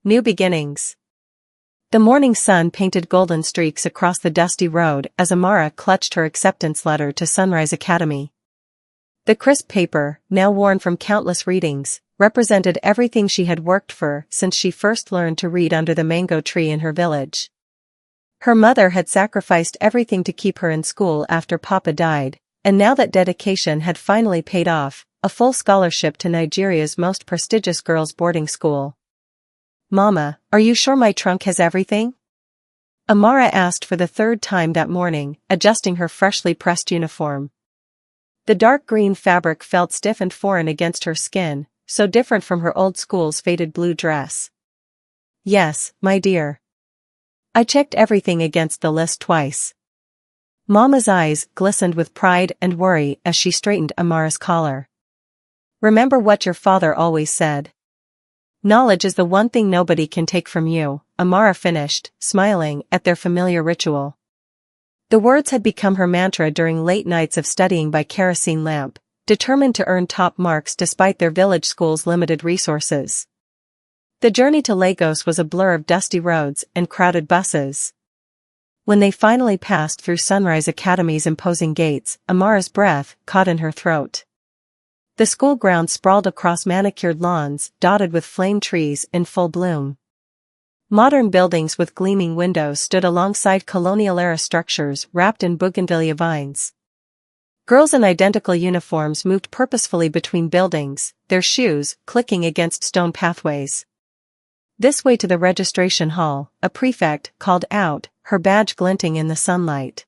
New beginnings. The morning sun painted golden streaks across the dusty road as Amara clutched her acceptance letter to Sunrise Academy. The crisp paper, now worn from countless readings, represented everything she had worked for since she first learned to read under the mango tree in her village. Her mother had sacrificed everything to keep her in school after Papa died, and now that dedication had finally paid off, a full scholarship to Nigeria's most prestigious girls' boarding school. "Mama, are you sure my trunk has everything?" Amara asked for the third time that morning, adjusting her freshly pressed uniform. The dark green fabric felt stiff and foreign against her skin, so different from her old school's faded blue dress. "Yes, my dear. I checked everything against the list twice." Mama's eyes glistened with pride and worry as she straightened Amara's collar. "Remember what your father always said. Knowledge is the one thing nobody can take from you," Amara finished, smiling at their familiar ritual. The words had become her mantra during late nights of studying by kerosene lamp, determined to earn top marks despite their village school's limited resources. The journey to Lagos was a blur of dusty roads and crowded buses. When they finally passed through Sunrise Academy's imposing gates, Amara's breath caught in her throat. The school grounds sprawled across manicured lawns dotted with flame trees in full bloom. Modern buildings with gleaming windows stood alongside colonial-era structures wrapped in bougainvillea vines. Girls in identical uniforms moved purposefully between buildings, their shoes clicking against stone pathways. "This way to the registration hall," a prefect called out, her badge glinting in the sunlight.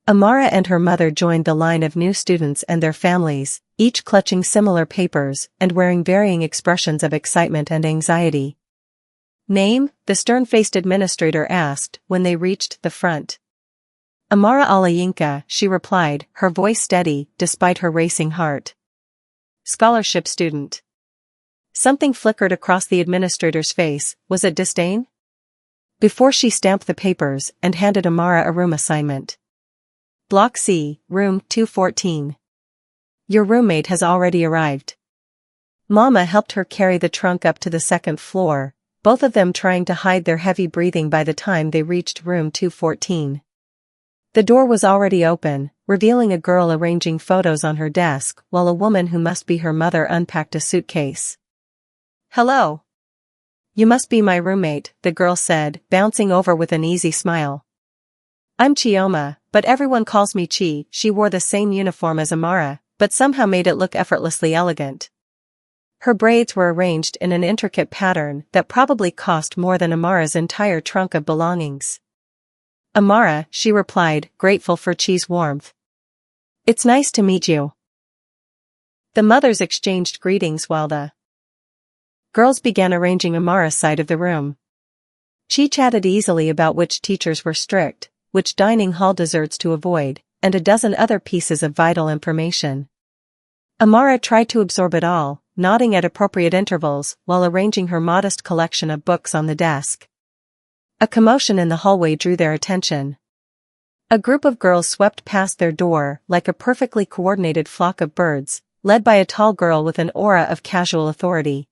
Amara and her mother joined the line of new students and their families, each clutching similar papers and wearing varying expressions of excitement and anxiety. "Name?" the stern-faced administrator asked when they reached the front. "Amara Alayinka," she replied, her voice steady despite her racing heart. "Scholarship student." Something flickered across the administrator's face. Was it disdain? Before she stamped the papers and handed Amara a room assignment. "Block C, room 214. Your roommate has already arrived." Mama helped her carry the trunk up to the second floor, both of them trying to hide their heavy breathing by the time they reached room 214. The door was already open, revealing a girl arranging photos on her desk while a woman who must be her mother unpacked a suitcase. "Hello. You must be my roommate," the girl said, bouncing over with an easy smile. "I'm Chioma, but everyone calls me Chi." She wore the same uniform as Amara, but somehow made it look effortlessly elegant. Her braids were arranged in an intricate pattern that probably cost more than Amara's entire trunk of belongings. "Amara," she replied, grateful for Chi's warmth. "It's nice to meet you." The mothers exchanged greetings while the girls began arranging Amara's side of the room. Chi chatted easily about which teachers were strict, which dining hall desserts to avoid, and a dozen other pieces of vital information. Amara tried to absorb it all, nodding at appropriate intervals while arranging her modest collection of books on the desk. A commotion in the hallway drew their attention. A group of girls swept past their door like a perfectly coordinated flock of birds, led by a tall girl with an aura of casual authority.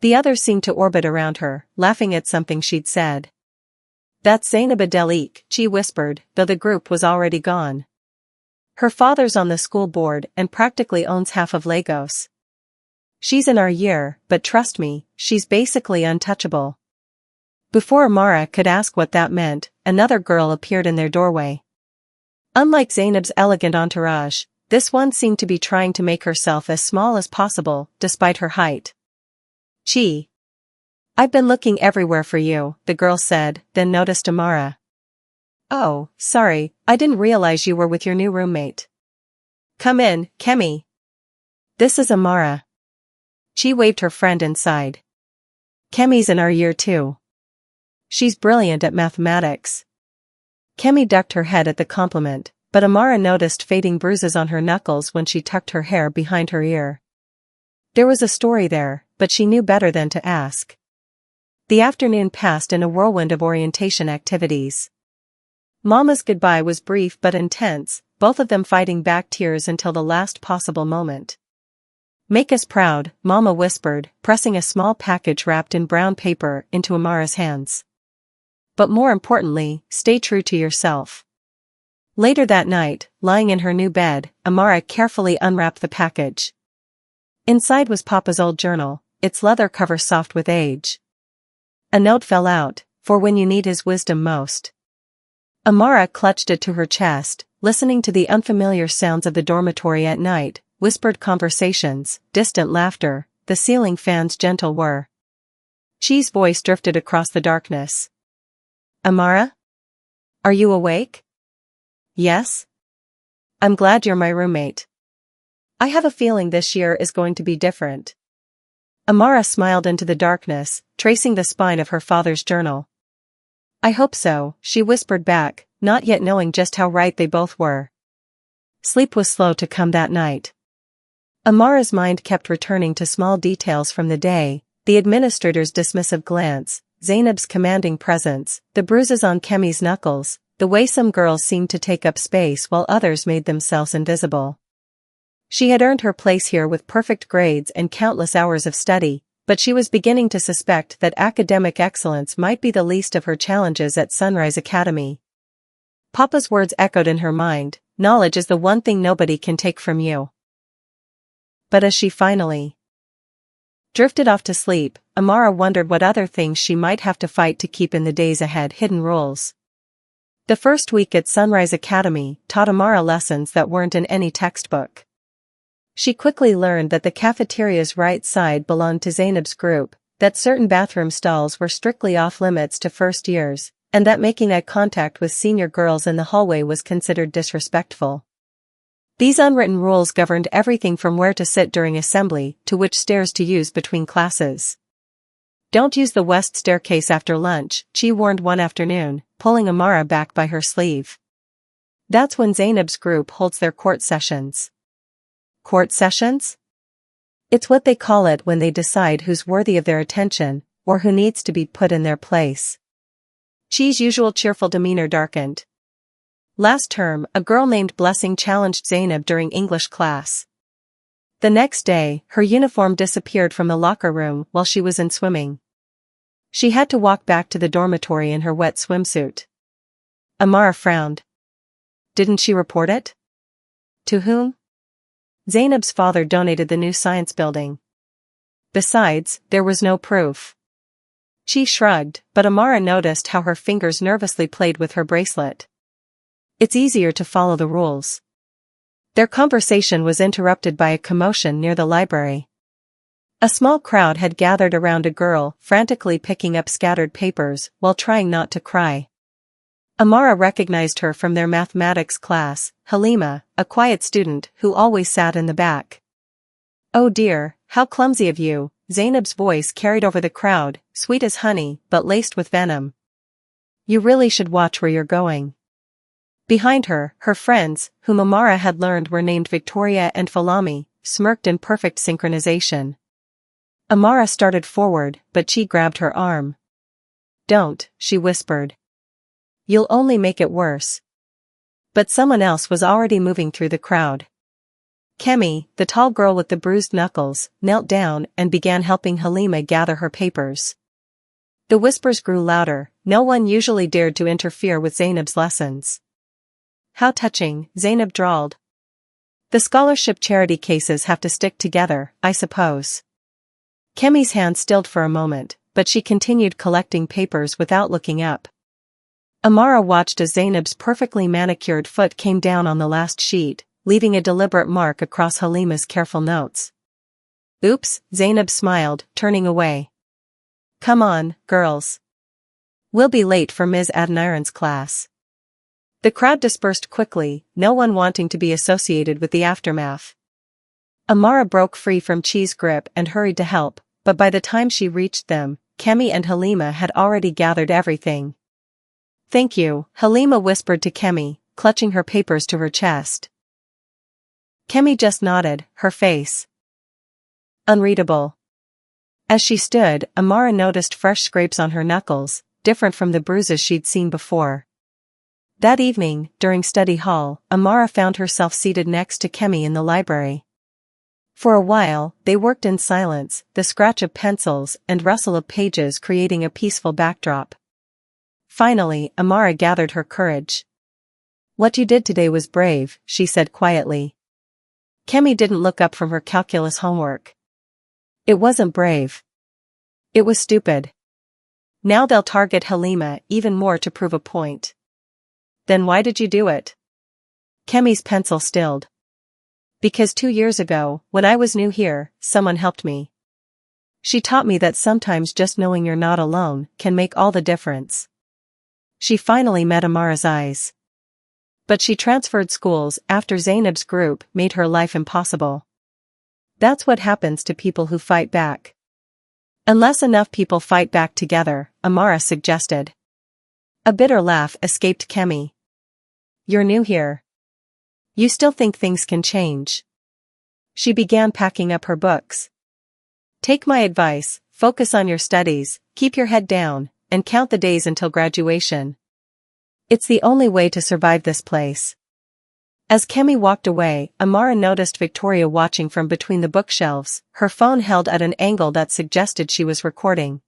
The others seemed to orbit around her, laughing at something she'd said. "That's Zainab Adelik," Chi whispered, though the group was already gone. "Her father's on the school board and practically owns half of Lagos. She's in our year, but trust me, she's basically untouchable." Before Amara could ask what that meant, another girl appeared in their doorway. Unlike Zainab's elegant entourage, this one seemed to be trying to make herself as small as possible, despite her height. "Chi. I've been looking everywhere for you," the girl said, then noticed Amara. "Oh, sorry, I didn't realize you were with your new roommate." "Come in, Kemi. This is Amara." Chi waved her friend inside. "Kemi's in our year too. She's brilliant at mathematics." Kemi ducked her head at the compliment, but Amara noticed fading bruises on her knuckles when she tucked her hair behind her ear. There was a story there, but she knew better than to ask. The afternoon passed in a whirlwind of orientation activities. Mama's goodbye was brief but intense, both of them fighting back tears until the last possible moment. Make us proud, Mama whispered, pressing a small package wrapped in brown paper into Amara's hands. But more importantly, stay true to yourself. Later that night, lying in her new bed, Amara carefully unwrapped the package. Inside was Papa's old journal, its leather cover soft with age. A note fell out, for when you need his wisdom most. Amara clutched it to her chest, listening to the unfamiliar sounds of the dormitory at night, whispered conversations, distant laughter, the ceiling fan's gentle whir. Chi's voice drifted across the darkness. Amara? Are you awake? Yes? I'm glad you're my roommate. I have a feeling this year is going to be different. Amara smiled into the darkness, tracing the spine of her father's journal. I hope so, she whispered back, not yet knowing just how right they both were. Sleep was slow to come that night. Amara's mind kept returning to small details from the day, the administrator's dismissive glance, Zainab's commanding presence, the bruises on Kemi's knuckles, the way some girls seemed to take up space while others made themselves invisible. She had earned her place here with perfect grades and countless hours of study, but she was beginning to suspect that academic excellence might be the least of her challenges at Sunrise Academy. Papa's words echoed in her mind, knowledge is the one thing nobody can take from you. But as she finally drifted off to sleep, Amara wondered what other things she might have to fight to keep in the days ahead. Hidden rules. The first week at Sunrise Academy taught Amara lessons that weren't in any textbook. She quickly learned that the cafeteria's right side belonged to Zainab's group, that certain bathroom stalls were strictly off-limits to first years, and that making eye contact with senior girls in the hallway was considered disrespectful. These unwritten rules governed everything from where to sit during assembly to which stairs to use between classes. Don't use the west staircase after lunch, Chi warned one afternoon, pulling Amara back by her sleeve. That's when Zainab's group holds their court sessions. Court sessions? It's what they call it when they decide who's worthy of their attention, or who needs to be put in their place. Chi's usual cheerful demeanor darkened. Last term, a girl named Blessing challenged Zainab during English class. The next day, her uniform disappeared from the locker room while she was in swimming. She had to walk back to the dormitory in her wet swimsuit. Amara frowned. Didn't she report it? To whom? Zainab's father donated the new science building. Besides, there was no proof. Chi shrugged, but Amara noticed how her fingers nervously played with her bracelet. It's easier to follow the rules. Their conversation was interrupted by a commotion near the library. A small crowd had gathered around a girl frantically picking up scattered papers while trying not to cry. Amara recognized her from their mathematics class, Halima, a quiet student who always sat in the back. Oh dear, how clumsy of you, Zainab's voice carried over the crowd, sweet as honey but laced with venom. You really should watch where you're going. Behind her, her friends, whom Amara had learned were named Victoria and Falami, smirked in perfect synchronization. Amara started forward, but Chi grabbed her arm. Don't, she whispered. You'll only make it worse. But someone else was already moving through the crowd. Kemi, the tall girl with the bruised knuckles, knelt down and began helping Halima gather her papers. The whispers grew louder, no one usually dared to interfere with Zainab's lessons. How touching, Zainab drawled. The scholarship charity cases have to stick together, I suppose. Kemi's hand stilled for a moment, but she continued collecting papers without looking up. Amara watched as Zainab's perfectly manicured foot came down on the last sheet, leaving a deliberate mark across Halima's careful notes. Oops, Zainab smiled, turning away. Come on, girls. We'll be late for Ms. Adoniran's class. The crowd dispersed quickly, no one wanting to be associated with the aftermath. Amara broke free from Chi's grip and hurried to help, but by the time she reached them, Kemi and Halima had already gathered everything. Thank you, Halima whispered to Kemi, clutching her papers to her chest. Kemi just nodded, her face unreadable. As she stood, Amara noticed fresh scrapes on her knuckles, different from the bruises she'd seen before. That evening, during study hall, Amara found herself seated next to Kemi in the library. For a while, they worked in silence, the scratch of pencils and rustle of pages creating a peaceful backdrop. Finally, Amara gathered her courage. "What you did today was brave," she said quietly. Kemi didn't look up from her calculus homework. "It wasn't brave. It was stupid. Now they'll target Halima even more to prove a point." "Then why did you do it?" Kemi's pencil stilled. "Because 2 years ago, when I was new here, someone helped me. She taught me that sometimes just knowing you're not alone can make all the difference." She finally met Amara's eyes. "But she transferred schools after Zainab's group made her life impossible." "That's what happens to people who fight back." "Unless enough people fight back together," Amara suggested. A bitter laugh escaped Kemi. "You're new here. You still think things can change." She began packing up her books. "Take my advice, focus on your studies, keep your head down, and count the days until graduation. It's the only way to survive this place." As Kemi walked away, Amara noticed Victoria watching from between the bookshelves, her phone held at an angle that suggested she was recording.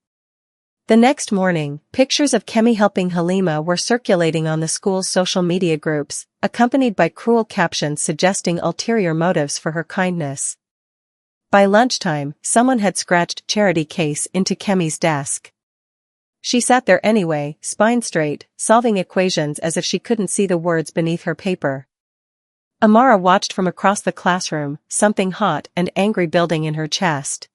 The next morning, pictures of Kemi helping Halima were circulating on the school's social media groups, accompanied by cruel captions suggesting ulterior motives for her kindness. By lunchtime, someone had scratched "charity case" into Kemi's desk. She sat there anyway, spine straight, solving equations as if she couldn't see the words beneath her paper. Amara watched from across the classroom, something hot and angry building in her chest.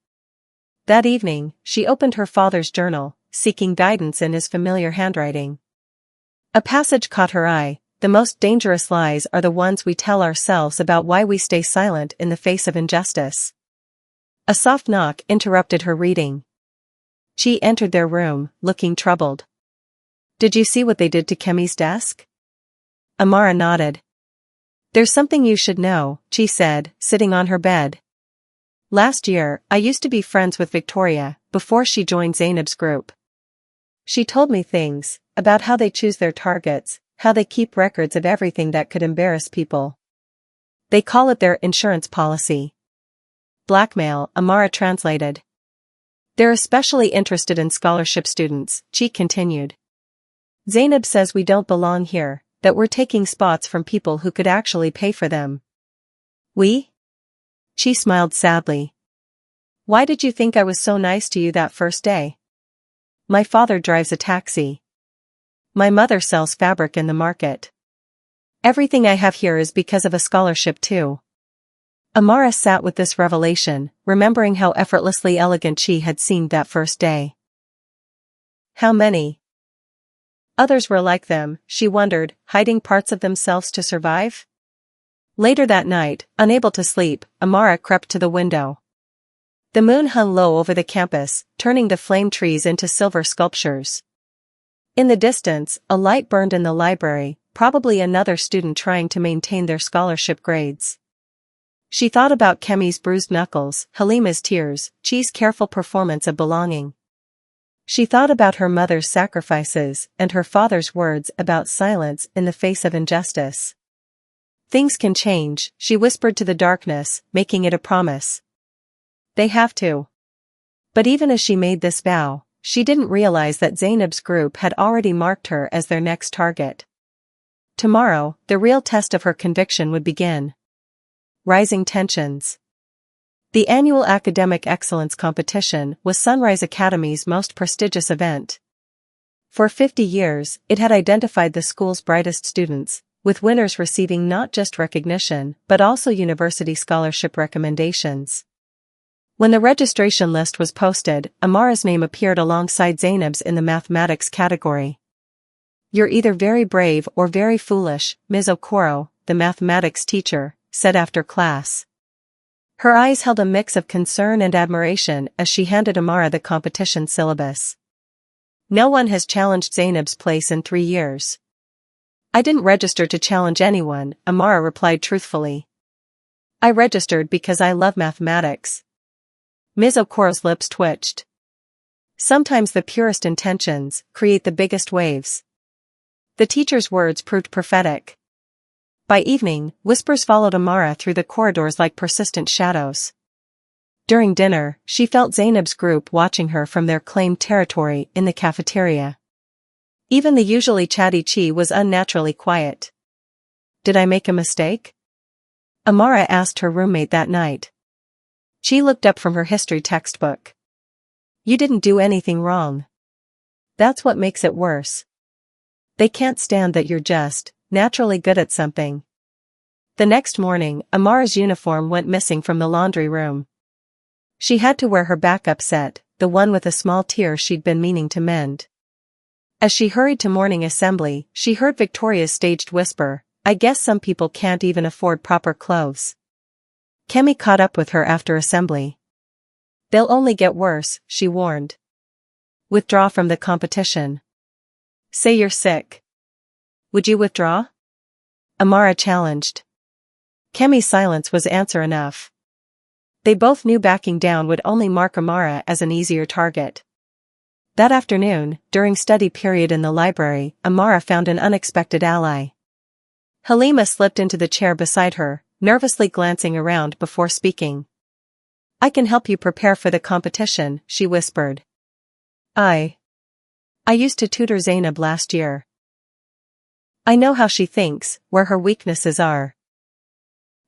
That evening, she opened her father's journal, seeking guidance in his familiar handwriting. A passage caught her eye: "The most dangerous lies are the ones we tell ourselves about why we stay silent in the face of injustice." A soft knock interrupted her reading. Chi entered their room, looking troubled. "Did you see what they did to Kemi's desk?" Amara nodded. "There's something you should know," Chi said, sitting on her bed. "Last year, I used to be friends with Victoria, before she joined Zainab's group. She told me things about how they choose their targets, how they keep records of everything that could embarrass people. They call it their insurance policy." "Blackmail," Amara translated. "They're especially interested in scholarship students," Chi continued. "Zainab says we don't belong here, that we're taking spots from people who could actually pay for them." "We?" Chi smiled sadly. "Why did you think I was so nice to you that first day? My father drives a taxi. My mother sells fabric in the market. Everything I have here is because of a scholarship too." Amara sat with this revelation, remembering how effortlessly elegant Chi had seemed that first day. How many others were like them, she wondered, hiding parts of themselves to survive? Later that night, unable to sleep, Amara crept to the window. The moon hung low over the campus, turning the flame trees into silver sculptures. In the distance, a light burned in the library, probably another student trying to maintain their scholarship grades. She thought about Kemi's bruised knuckles, Halima's tears, Chi's careful performance of belonging. She thought about her mother's sacrifices and her father's words about silence in the face of injustice. "Things can change," she whispered to the darkness, making it a promise. "They have to." But even as she made this vow, she didn't realize that Zainab's group had already marked her as their next target. Tomorrow, the real test of her conviction would begin. Rising tensions. The annual academic excellence competition was Sunrise Academy's most prestigious event. For 50 years, it had identified the school's brightest students, with winners receiving not just recognition but also university scholarship recommendations. When the registration list was posted, Amara's name appeared alongside Zainab's in the mathematics category. "You're either very brave or very foolish," Ms. Okoro, the mathematics teacher, said after class. Her eyes held a mix of concern and admiration as she handed Amara the competition syllabus. "No one has challenged Zainab's place in 3 years." "I didn't register to challenge anyone," Amara replied truthfully. "I registered because I love mathematics." Ms. Okoro's lips twitched. Sometimes the purest intentions create the biggest waves. The teacher's words proved prophetic. By evening, whispers followed Amara through the corridors like persistent shadows. During dinner, she felt Zainab's group watching her from their claimed territory in the cafeteria. Even the usually chatty Chi was unnaturally quiet. "Did I make a mistake?" Amara asked her roommate that night. Chi looked up from her history textbook. "You didn't do anything wrong. That's what makes it worse. They can't stand that you're just naturally good at something." The next morning, Amara's uniform went missing from the laundry room. She had to wear her backup set, the one with a small tear she'd been meaning to mend. As she hurried to morning assembly, she heard Victoria's staged whisper, "I guess some people can't even afford proper clothes." Kemi caught up with her after assembly. "They'll only get worse," she warned. "Withdraw from the competition. Say you're sick." "Would you withdraw?" Amara challenged. Kemi's silence was answer enough. They both knew backing down would only mark Amara as an easier target. That afternoon, during study period in the library, Amara found an unexpected ally. Halima slipped into the chair beside her, nervously glancing around before speaking. "I can help you prepare for the competition," she whispered. I used to tutor Zainab last year. I know how she thinks, where her weaknesses are."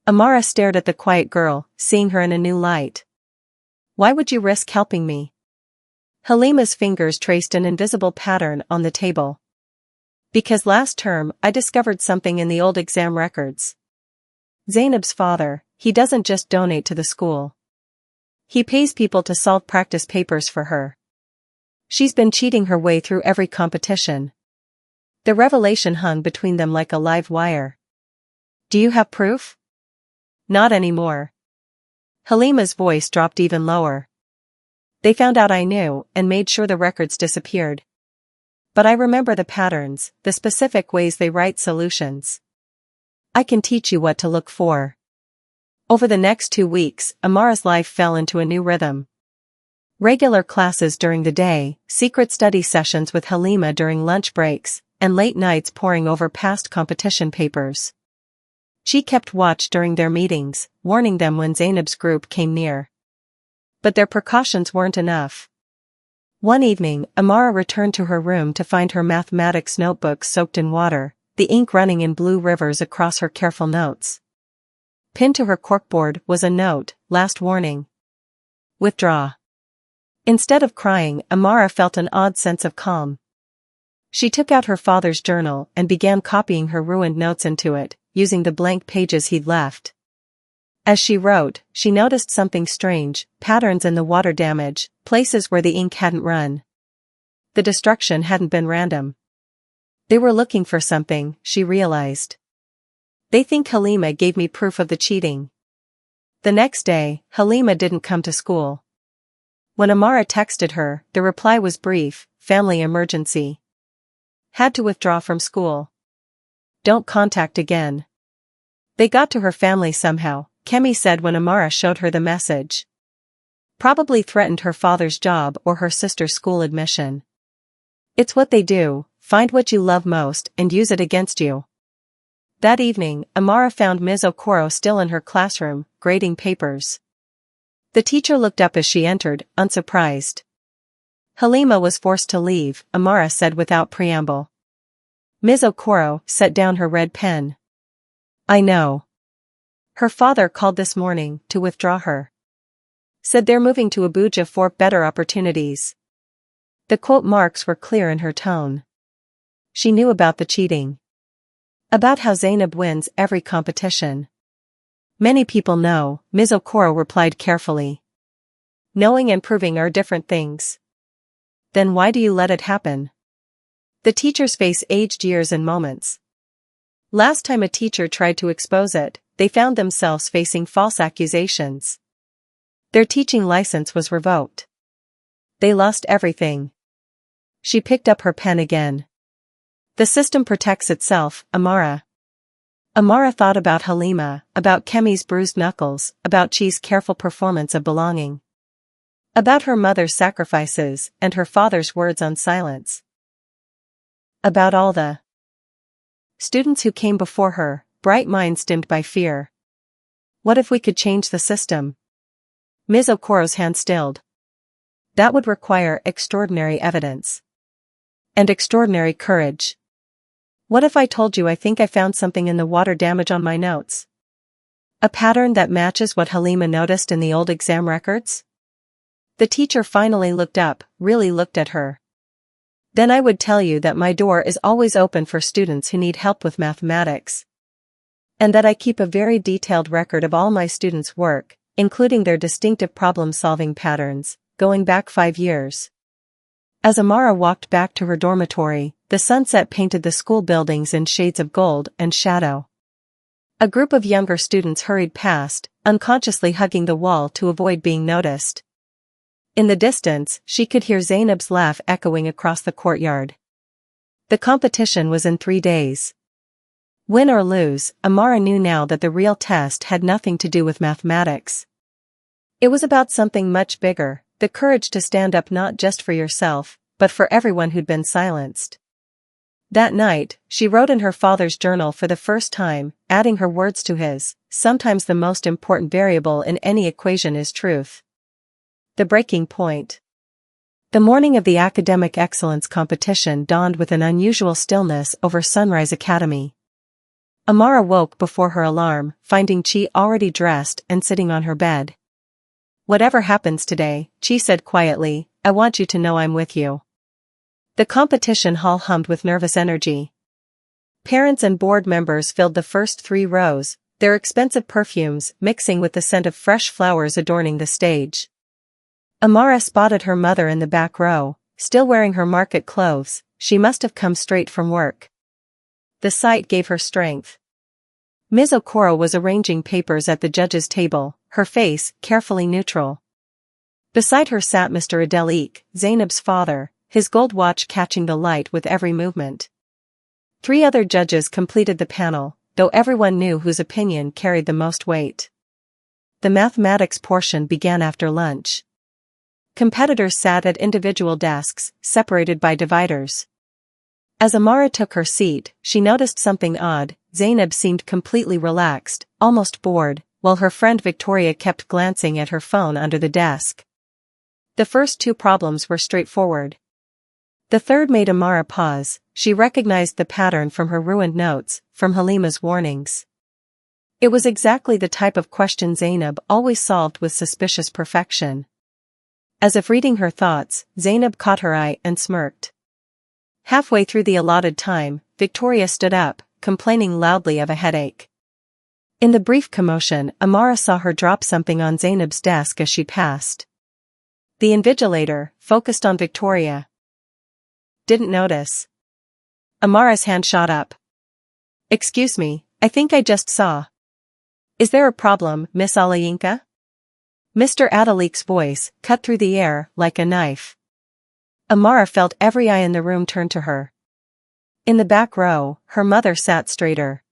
Amara stared at the quiet girl, seeing her in a new light. "Why would you risk helping me?" Halima's fingers traced an invisible pattern on the table. "Because last term, I discovered something in the old exam records. Zainab's father, he doesn't just donate to the school. He pays people to solve practice papers for her. She's been cheating her way through every competition." The revelation hung between them like a live wire. "Do you have proof?" "Not anymore." Halima's voice dropped even lower. "They found out I knew, and made sure the records disappeared. But I remember the patterns, the specific ways they write solutions. I can teach you what to look for." Over the next 2 weeks, Amara's life fell into a new rhythm. Regular classes during the day, secret study sessions with Halima during lunch breaks, and late nights poring over past competition papers. She kept watch during their meetings, warning them when Zainab's group came near. But their precautions weren't enough. One evening, Amara returned to her room to find her mathematics notebook soaked in water, the ink running in blue rivers across her careful notes. Pinned to her corkboard was a note, "Last warning. Withdraw." Instead of crying, Amara felt an odd sense of calm. She took out her father's journal and began copying her ruined notes into it, using the blank pages he'd left. As she wrote, she noticed something strange, patterns in the water damage, places where the ink hadn't run. The destruction hadn't been random. They were looking for something, she realized. "They think Halima gave me proof of the cheating." The next day, Halima didn't come to school. When Amara texted her, the reply was brief, "Family emergency. Had to withdraw from school. Don't contact again." They got to her family somehow, Kemi said when Amara showed her the message. "Probably threatened her father's job or her sister's school admission. It's what they do, find what you love most and use it against you." That evening, Amara found Ms. Okoro still in her classroom, grading papers. The teacher looked up as she entered, unsurprised. "Halima was forced to leave," Amara said without preamble. Ms. Okoro set down her red pen. "I know. Her father called this morning to withdraw her. Said they're moving to Abuja for better opportunities." The quote marks were clear in her tone. She knew about the cheating. About how Zainab wins every competition. "Many people know," Ms. Okoro replied carefully. "Knowing and proving are different things. Then why do you let it happen?" The teacher's face aged years and moments. Last time a teacher tried to expose it, they found themselves facing false accusations. Their teaching license was revoked. They lost everything. She picked up her pen again. "The system protects itself, Amara." Amara thought about Halima, about Kemi's bruised knuckles, about Chi's careful performance of belonging. About her mother's sacrifices, and her father's words on silence. About all the students who came before her, bright minds dimmed by fear. What if we could change the system? Ms. Okoro's hand stilled. That would require extraordinary evidence. And extraordinary courage. What if I told you I think I found something in the water damage on my notes? A pattern that matches what Halima noticed in the old exam records? The teacher finally looked up, really looked at her. Then I would tell you that my door is always open for students who need help with mathematics. And that I keep a very detailed record of all my students' work, including their distinctive problem-solving patterns, going back 5 years. As Amara walked back to her dormitory, the sunset painted the school buildings in shades of gold and shadow. A group of younger students hurried past, unconsciously hugging the wall to avoid being noticed. In the distance, she could hear Zainab's laugh echoing across the courtyard. The competition was in 3 days. Win or lose, Amara knew now that the real test had nothing to do with mathematics. It was about something much bigger, the courage to stand up not just for yourself, but for everyone who'd been silenced. That night, she wrote in her father's journal for the first time, adding her words to his. Sometimes the most important variable in any equation is truth. The breaking point. The morning of the academic excellence competition dawned with an unusual stillness over Sunrise Academy. Amara woke before her alarm, finding Chi already dressed and sitting on her bed. Whatever happens today, Chi said quietly, I want you to know I'm with you. The competition hall hummed with nervous energy. Parents and board members filled the first 3 rows, their expensive perfumes mixing with the scent of fresh flowers adorning the stage. Amara spotted her mother in the back row, still wearing her market clothes. She must have come straight from work. The sight gave her strength. Ms. Okoro was arranging papers at the judge's table, her face carefully neutral. Beside her sat Mr. Adelik, Zainab's father, his gold watch catching the light with every movement. 3 other judges completed the panel, though everyone knew whose opinion carried the most weight. The mathematics portion began after lunch. Competitors sat at individual desks, separated by dividers. As Amara took her seat, she noticed something odd. Zainab seemed completely relaxed, almost bored, while her friend Victoria kept glancing at her phone under the desk. The first 2 problems were straightforward. The third made Amara pause. She recognized the pattern from her ruined notes, from Halima's warnings. It was exactly the type of question Zainab always solved with suspicious perfection. As if reading her thoughts, Zainab caught her eye and smirked. Halfway through the allotted time, Victoria stood up, complaining loudly of a headache. In the brief commotion, Amara saw her drop something on Zainab's desk as she passed. The invigilator, focused on Victoria. Didn't notice. Amara's hand shot up. Excuse me, I think I just saw. Is there a problem, Miss Alayinka? Mr. Adelik's voice cut through the air like a knife. Amara felt every eye in the room turn to her. In the back row, her mother sat straighter.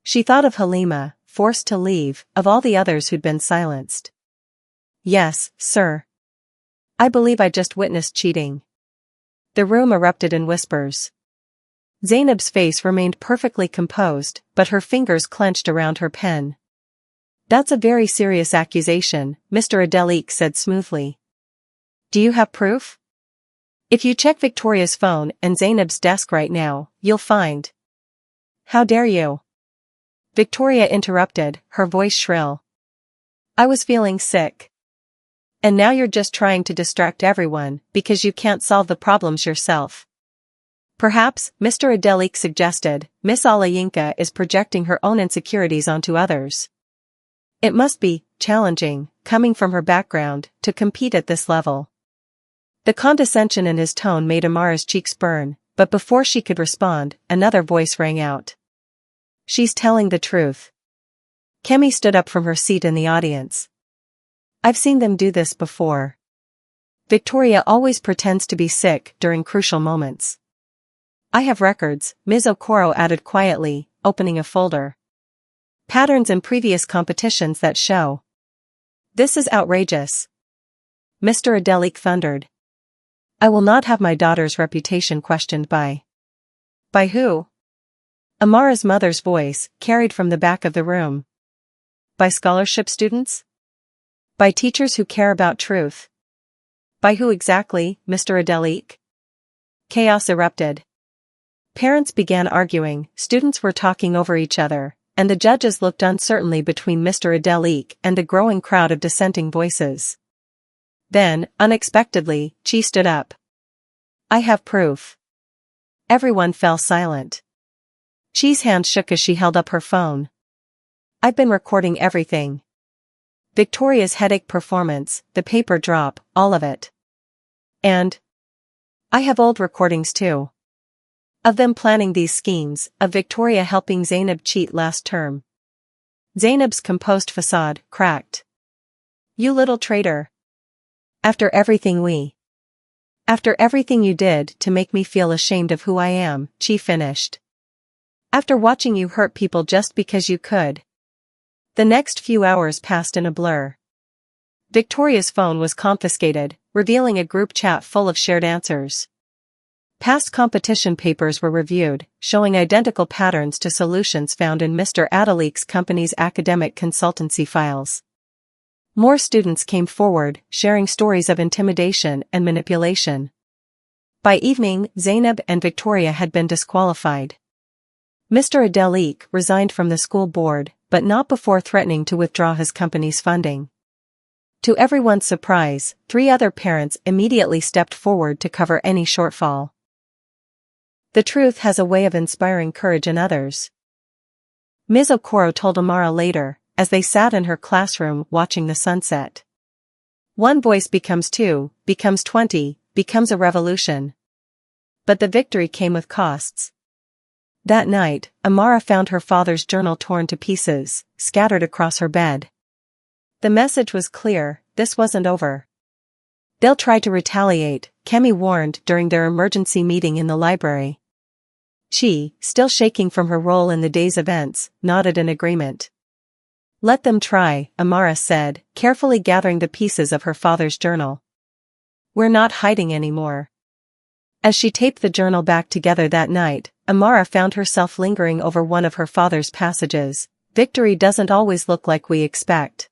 She thought of Halima, forced to leave, of all the others who'd been silenced. Yes, sir. I believe I just witnessed cheating. The room erupted in whispers. Zainab's face remained perfectly composed, but her fingers clenched around her pen. That's a very serious accusation, Mr. Adelik said smoothly. Do you have proof? If you check Victoria's phone and Zainab's desk right now, you'll find. How dare you? Victoria interrupted, her voice shrill. I was feeling sick. And now you're just trying to distract everyone, because you can't solve the problems yourself. Perhaps, Mr. Adelik suggested, Miss Alayinka is projecting her own insecurities onto others. It must be challenging, coming from her background, to compete at this level. The condescension in his tone made Amara's cheeks burn, but before she could respond, another voice rang out. She's telling the truth. Kemi stood up from her seat in the audience. I've seen them do this before. Victoria always pretends to be sick during crucial moments. I have records, Ms. Okoro added quietly, opening a folder. Patterns in previous competitions that show. This is outrageous. Mr. Adelik thundered. I will not have my daughter's reputation questioned by. By who? Amara's mother's voice carried from the back of the room. By scholarship students? By teachers who care about truth. By who exactly, Mr. Adelik? Chaos erupted. Parents began arguing, students were talking over each other, and the judges looked uncertainly between Mr. Adelik and the growing crowd of dissenting voices. Then, unexpectedly, Chi stood up. I have proof. Everyone fell silent. Chi's hand shook as she held up her phone. I've been recording everything. Victoria's headache performance, the paper drop, all of it. And I have old recordings too. Of them planning these schemes, of Victoria helping Zainab cheat last term. Zainab's composed facade cracked. You little traitor. After everything you did to make me feel ashamed of who I am, Chi finished. After watching you hurt people just because you could. The next few hours passed in a blur. Victoria's phone was confiscated, revealing a group chat full of shared answers. Past competition papers were reviewed, showing identical patterns to solutions found in Mr. Adelik's company's academic consultancy files. More students came forward, sharing stories of intimidation and manipulation. By evening, Zainab and Victoria had been disqualified. Mr. Adelik resigned from the school board, but not before threatening to withdraw his company's funding. To everyone's surprise, 3 other parents immediately stepped forward to cover any shortfall. The truth has a way of inspiring courage in others. Ms. Okoro told Amara later, as they sat in her classroom watching the sunset. One voice becomes 2, becomes 20, becomes a revolution. But the victory came with costs. That night, Amara found her father's journal torn to pieces, scattered across her bed. The message was clear, this wasn't over. They'll try to retaliate, Kemi warned during their emergency meeting in the library. Chi, still shaking from her role in the day's events, nodded in agreement. Let them try, Amara said, carefully gathering the pieces of her father's journal. We're not hiding anymore. As she taped the journal back together that night, Amara found herself lingering over one of her father's passages. Victory doesn't always look like we expect.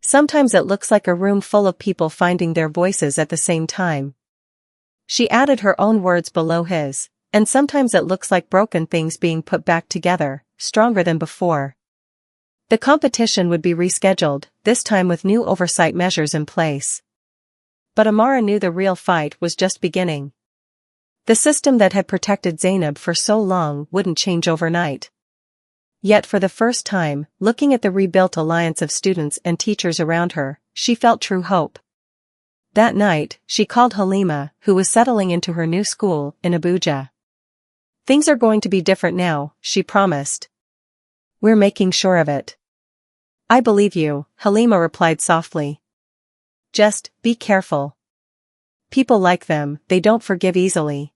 Sometimes it looks like a room full of people finding their voices at the same time. She added her own words below his, and sometimes it looks like broken things being put back together, stronger than before. The competition would be rescheduled, this time with new oversight measures in place. But Amara knew the real fight was just beginning. The system that had protected Zainab for so long wouldn't change overnight. Yet for the first time, looking at the rebuilt alliance of students and teachers around her, she felt true hope. That night, she called Halima, who was settling into her new school in Abuja. Things are going to be different now, she promised. We're making sure of it. I believe you, Halima replied softly. Just, be careful. People like them, they don't forgive easily.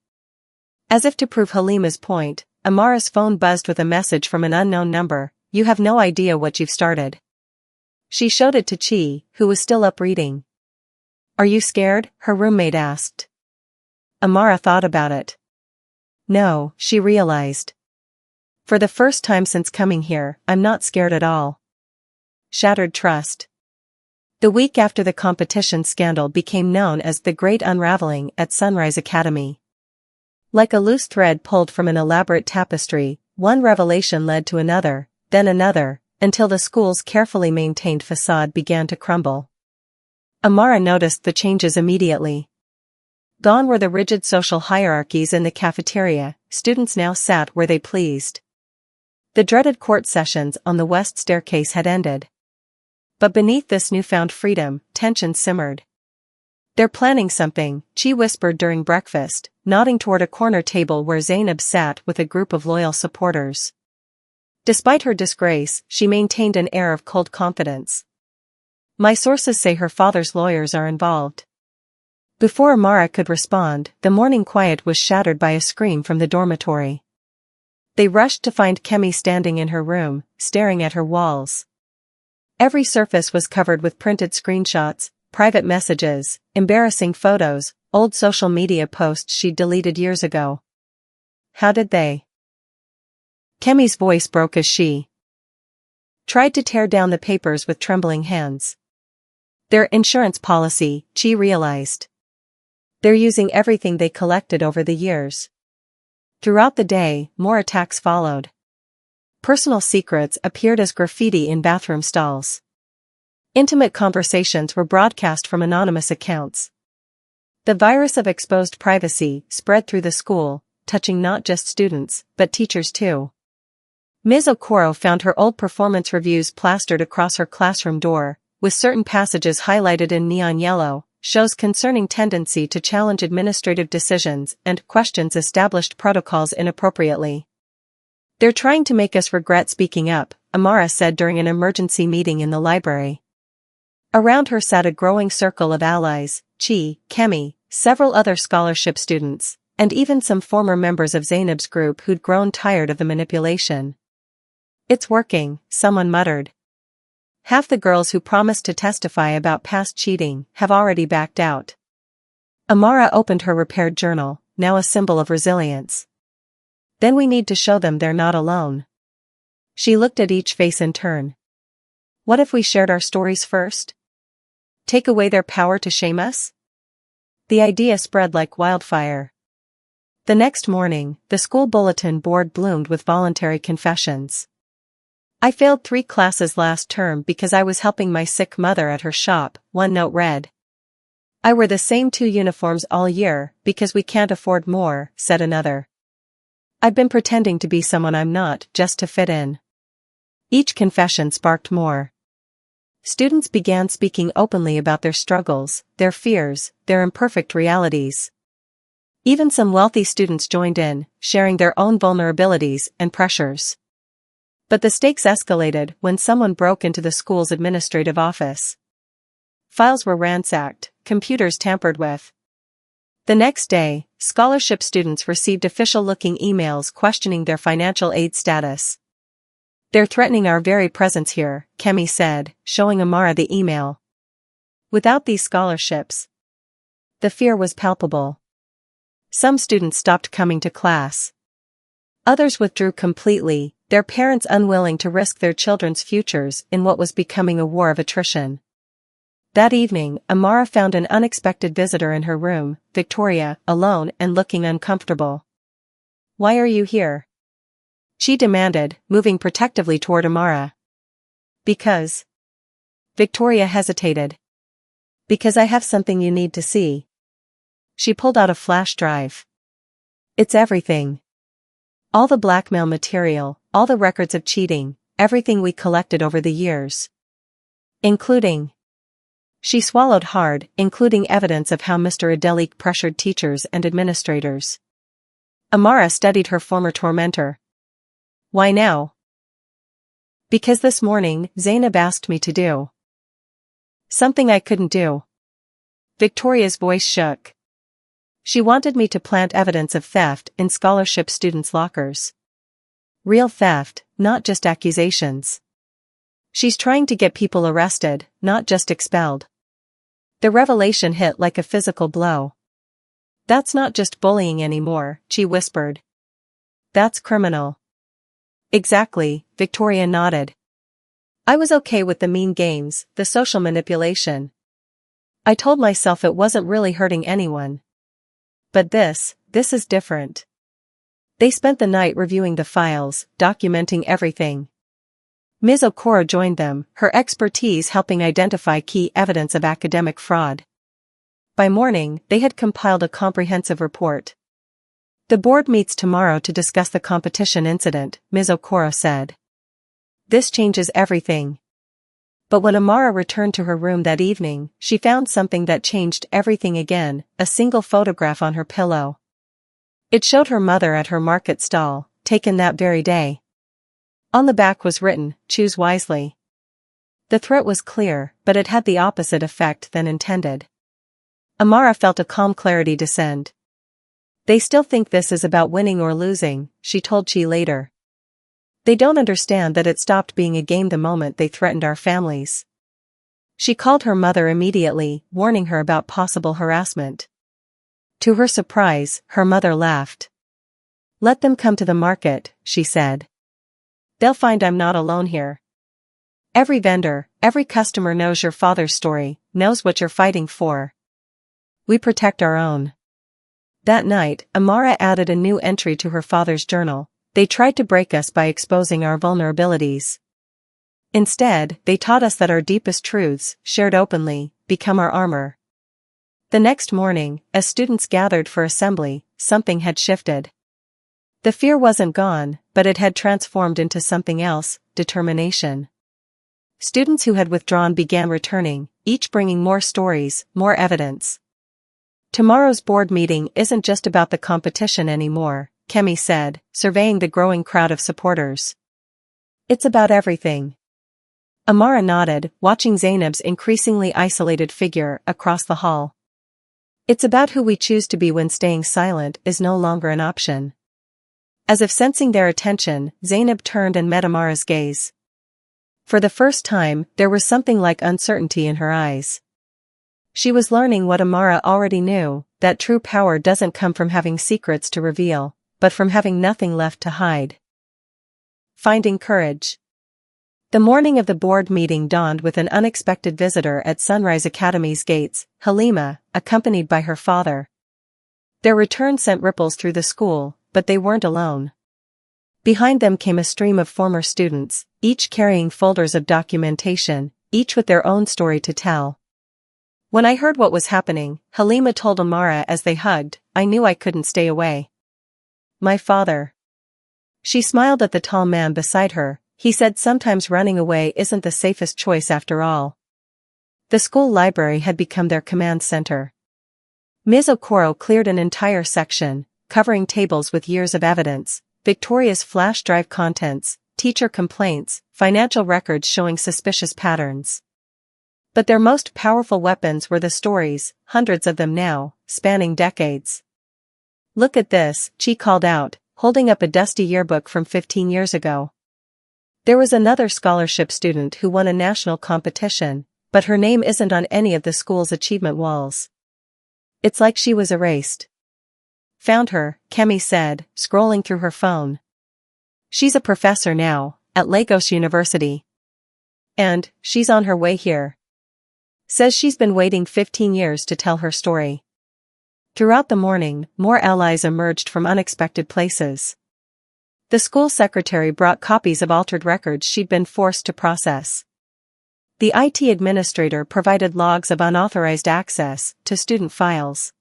As if to prove Halima's point, Amara's phone buzzed with a message from an unknown number. You have no idea what you've started. She showed it to Chi, who was still up reading. Are you scared? Her roommate asked. Amara thought about it. No, she realized. For the first time since coming here, I'm not scared at all. Shattered trust. The week after the competition scandal became known as the Great Unraveling at Sunrise Academy. Like a loose thread pulled from an elaborate tapestry, one revelation led to another, then another, until the school's carefully maintained facade began to crumble. Amara noticed the changes immediately. Gone were the rigid social hierarchies in the cafeteria, students now sat where they pleased. The dreaded court sessions on the west staircase had ended. But beneath this newfound freedom, tension simmered. They're planning something, Chi whispered during breakfast, nodding toward a corner table where Zainab sat with a group of loyal supporters. Despite her disgrace, she maintained an air of cold confidence. My sources say her father's lawyers are involved. Before Amara could respond, the morning quiet was shattered by a scream from the dormitory. They rushed to find Kemi standing in her room, staring at her walls. Every surface was covered with printed screenshots, private messages, embarrassing photos, old social media posts she'd deleted years ago. How did they? Kemi's voice broke as she tried to tear down the papers with trembling hands. Their insurance policy, she realized. They're using everything they collected over the years. Throughout the day, more attacks followed. Personal secrets appeared as graffiti in bathroom stalls. Intimate conversations were broadcast from anonymous accounts. The virus of exposed privacy spread through the school, touching not just students, but teachers too. Ms. Okoro found her old performance reviews plastered across her classroom door, with certain passages highlighted in neon yellow, shows concerning tendency to challenge administrative decisions and questions established protocols inappropriately. They're trying to make us regret speaking up, Amara said during an emergency meeting in the library. Around her sat a growing circle of allies, Chi, Kemi, several other scholarship students, and even some former members of Zainab's group who'd grown tired of the manipulation. It's working, someone muttered. Half the girls who promised to testify about past cheating have already backed out. Amara opened her repaired journal, now a symbol of resilience. Then we need to show them they're not alone. She looked at each face in turn. What if we shared our stories first? Take away their power to shame us? The idea spread like wildfire. The next morning, the school bulletin board bloomed with voluntary confessions. I failed 3 classes last term because I was helping my sick mother at her shop, one note read. I wear the same 2 uniforms all year because we can't afford more, said another. I've been pretending to be someone I'm not just to fit in. Each confession sparked more. Students began speaking openly about their struggles, their fears, their imperfect realities. Even some wealthy students joined in, sharing their own vulnerabilities and pressures. But the stakes escalated when someone broke into the school's administrative office. Files were ransacked, computers tampered with. The next day, scholarship students received official-looking emails questioning their financial aid status. They're threatening our very presence here, Kemi said, showing Amara the email. Without these scholarships, the fear was palpable. Some students stopped coming to class. Others withdrew completely, their parents unwilling to risk their children's futures in what was becoming a war of attrition. That evening, Amara found an unexpected visitor in her room, Victoria, alone and looking uncomfortable. Why are you here? She demanded, moving protectively toward Amara. Because. Victoria hesitated. Because I have something you need to see. She pulled out a flash drive. It's everything. All the blackmail material, all the records of cheating, everything we collected over the years. Including. She swallowed hard, including evidence of how Mr. Adelik pressured teachers and administrators. Amara studied her former tormentor. Why now? Because this morning, Zainab asked me to do something I couldn't do. Victoria's voice shook. She wanted me to plant evidence of theft in scholarship students' lockers. Real theft, not just accusations. She's trying to get people arrested, not just expelled. The revelation hit like a physical blow. That's not just bullying anymore, she whispered. That's criminal. Exactly, Victoria nodded. I was okay with the mean games, the social manipulation. I told myself it wasn't really hurting anyone. But this is different. They spent the night reviewing the files, documenting everything. Ms. Okoro joined them, her expertise helping identify key evidence of academic fraud. By morning, they had compiled a comprehensive report. The board meets tomorrow to discuss the competition incident, Ms. Okoro said. This changes everything. But when Amara returned to her room that evening, she found something that changed everything again, a single photograph on her pillow. It showed her mother at her market stall, taken that very day. On the back was written, "Choose wisely." The threat was clear, but it had the opposite effect than intended. Amara felt a calm clarity descend. They still think this is about winning or losing, she told Chi later. They don't understand that it stopped being a game the moment they threatened our families. She called her mother immediately, warning her about possible harassment. To her surprise, her mother laughed. Let them come to the market, she said. They'll find I'm not alone here. Every vendor, every customer knows your father's story, knows what you're fighting for. We protect our own. That night, Amara added a new entry to her father's journal. They tried to break us by exposing our vulnerabilities. Instead, they taught us that our deepest truths, shared openly, become our armor. The next morning, as students gathered for assembly, something had shifted. The fear wasn't gone, but it had transformed into something else, determination. Students who had withdrawn began returning, each bringing more stories, more evidence. Tomorrow's board meeting isn't just about the competition anymore, Kemi said, surveying the growing crowd of supporters. It's about everything. Amara nodded, watching Zainab's increasingly isolated figure across the hall. It's about who we choose to be when staying silent is no longer an option. As if sensing their attention, Zainab turned and met Amara's gaze. For the first time, there was something like uncertainty in her eyes. She was learning what Amara already knew, that true power doesn't come from having secrets to reveal, but from having nothing left to hide. Finding courage. The morning of the board meeting dawned with an unexpected visitor at Sunrise Academy's gates, Halima, accompanied by her father. Their return sent ripples through the school, but they weren't alone. Behind them came a stream of former students, each carrying folders of documentation, each with their own story to tell. When I heard what was happening, Halima told Amara as they hugged, I knew I couldn't stay away. My father. She smiled at the tall man beside her. He said sometimes running away isn't the safest choice after all. The school library had become their command center. Ms. Okoro cleared an entire section, covering tables with years of evidence, Victoria's flash drive contents, teacher complaints, financial records showing suspicious patterns. But their most powerful weapons were the stories, hundreds of them now, spanning decades. Look at this, Chi called out, holding up a dusty yearbook from 15 years ago. There was another scholarship student who won a national competition, but her name isn't on any of the school's achievement walls. It's like she was erased. Found her, Kemi said, scrolling through her phone. She's a professor now, at Lagos University. And, she's on her way here. Says she's been waiting 15 years to tell her story. Throughout the morning, more allies emerged from unexpected places. The school secretary brought copies of altered records she'd been forced to process. The IT administrator provided logs of unauthorized access to student files.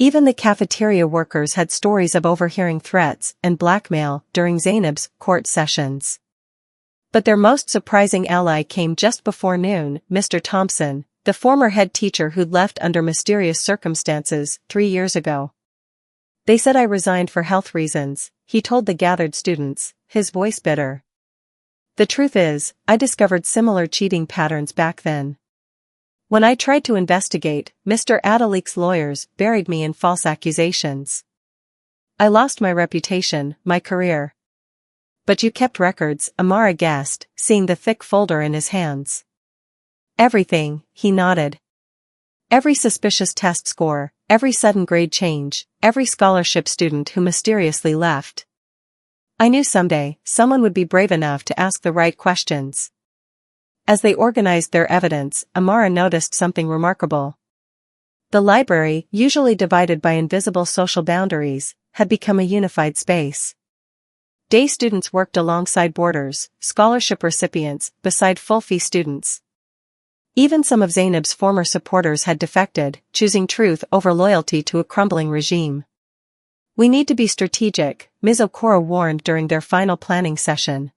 Even the cafeteria workers had stories of overhearing threats and blackmail during Zainab's court sessions. But their most surprising ally came just before noon, Mr. Thompson, the former head teacher who'd left under mysterious circumstances 3 years ago. They said I resigned for health reasons, he told the gathered students, his voice bitter. The truth is, I discovered similar cheating patterns back then. When I tried to investigate, Mr. Adalik's lawyers buried me in false accusations. I lost my reputation, my career. But you kept records, Amara guessed, seeing the thick folder in his hands. Everything, he nodded. Every suspicious test score, every sudden grade change, every scholarship student who mysteriously left. I knew someday, someone would be brave enough to ask the right questions. As they organized their evidence, Amara noticed something remarkable. The library, usually divided by invisible social boundaries, had become a unified space. Day students worked alongside boarders, scholarship recipients, beside full-fee students. Even some of Zainab's former supporters had defected, choosing truth over loyalty to a crumbling regime. We need to be strategic, Ms. Okoro warned during their final planning session.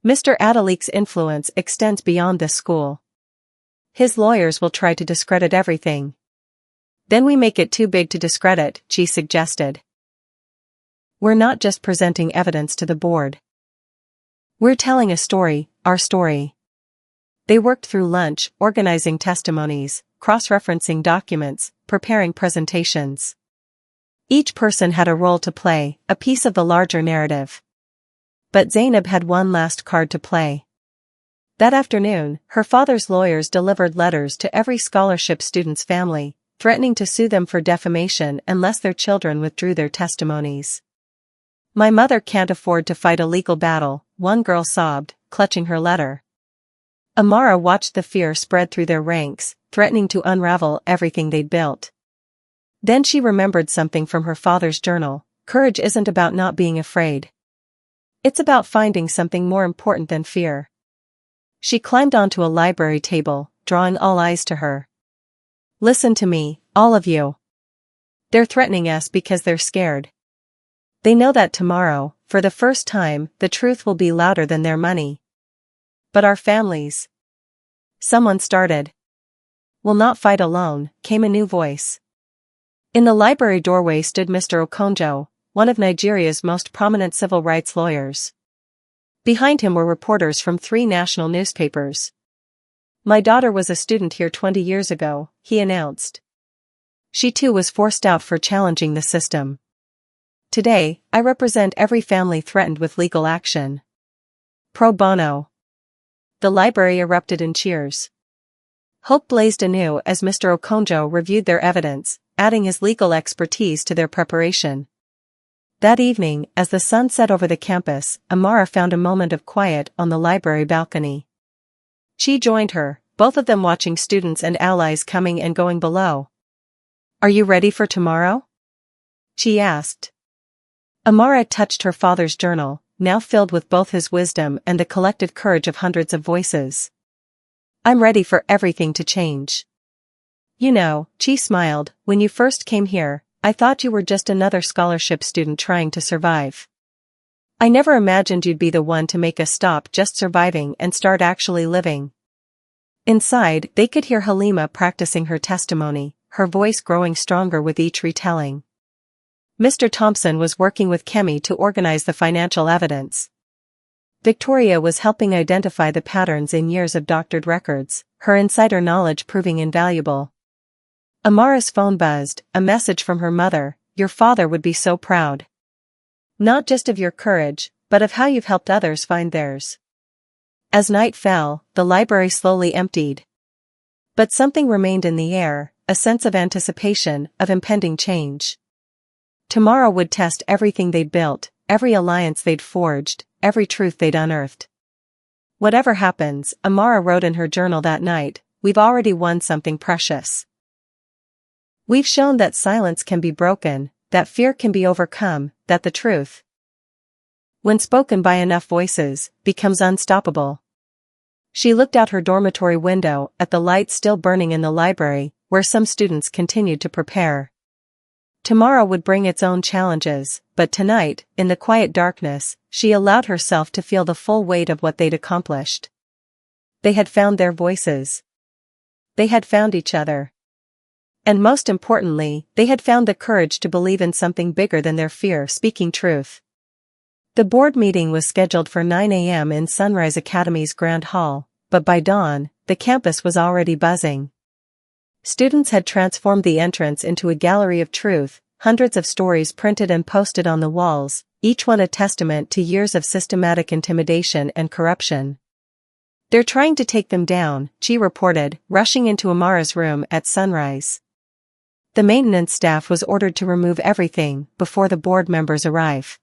Mr. Adalik's influence extends beyond this school. His lawyers will try to discredit everything. Then we make it too big to discredit, Chi suggested. We're not just presenting evidence to the board. We're telling a story, our story. They worked through lunch, organizing testimonies, cross-referencing documents, preparing presentations. Each person had a role to play, a piece of the larger narrative. But Zainab had one last card to play. That afternoon, her father's lawyers delivered letters to every scholarship student's family, threatening to sue them for defamation unless their children withdrew their testimonies. My mother can't afford to fight a legal battle, one girl sobbed, clutching her letter. Amara watched the fear spread through their ranks, threatening to unravel everything they'd built. Then she remembered something from her father's journal: courage isn't about not being afraid. It's about finding something more important than fear. She climbed onto a library table, drawing all eyes to her. Listen to me, all of you. They're threatening us because they're scared. They know that tomorrow, for the first time, the truth will be louder than their money. But our families. Someone started. We'll not fight alone, came a new voice. In the library doorway stood Mr. Okonjo, one of Nigeria's most prominent civil rights lawyers. Behind him were reporters from 3 national newspapers. My daughter was a student here 20 years ago, he announced. She too was forced out for challenging the system. Today, I represent every family threatened with legal action. Pro bono. The library erupted in cheers. Hope blazed anew as Mr. Okonjo reviewed their evidence, adding his legal expertise to their preparation. That evening, as the sun set over the campus, Amara found a moment of quiet on the library balcony. She joined her, both of them watching students and allies coming and going below. Are you ready for tomorrow? She asked. Amara touched her father's journal, now filled with both his wisdom and the collective courage of hundreds of voices. I'm ready for everything to change. You know, she smiled, when you first came here, I thought you were just another scholarship student trying to survive. I never imagined you'd be the one to make us stop just surviving and start actually living. Inside, they could hear Halima practicing her testimony, her voice growing stronger with each retelling. Mr. Thompson was working with Kemi to organize the financial evidence. Victoria was helping identify the patterns in years of doctored records, her insider knowledge proving invaluable. Amara's phone buzzed, a message from her mother: your father would be so proud. Not just of your courage, but of how you've helped others find theirs. As night fell, the library slowly emptied. But something remained in the air, a sense of anticipation, of impending change. Tomorrow would test everything they'd built, every alliance they'd forged, every truth they'd unearthed. Whatever happens, Amara wrote in her journal that night, we've already won something precious. We've shown that silence can be broken, that fear can be overcome, that the truth, when spoken by enough voices, becomes unstoppable. She looked out her dormitory window at the lights still burning in the library, where some students continued to prepare. Tomorrow would bring its own challenges, but tonight, in the quiet darkness, she allowed herself to feel the full weight of what they'd accomplished. They had found their voices. They had found each other. And most importantly, they had found the courage to believe in something bigger than their fear, speaking truth. The board meeting was scheduled for 9 a.m. in Sunrise Academy's Grand Hall, but by dawn, the campus was already buzzing. Students had transformed the entrance into a gallery of truth, hundreds of stories printed and posted on the walls, each one a testament to years of systematic intimidation and corruption. They're trying to take them down, she reported, rushing into Amara's room at sunrise. The maintenance staff was ordered to remove everything before the board members arrive.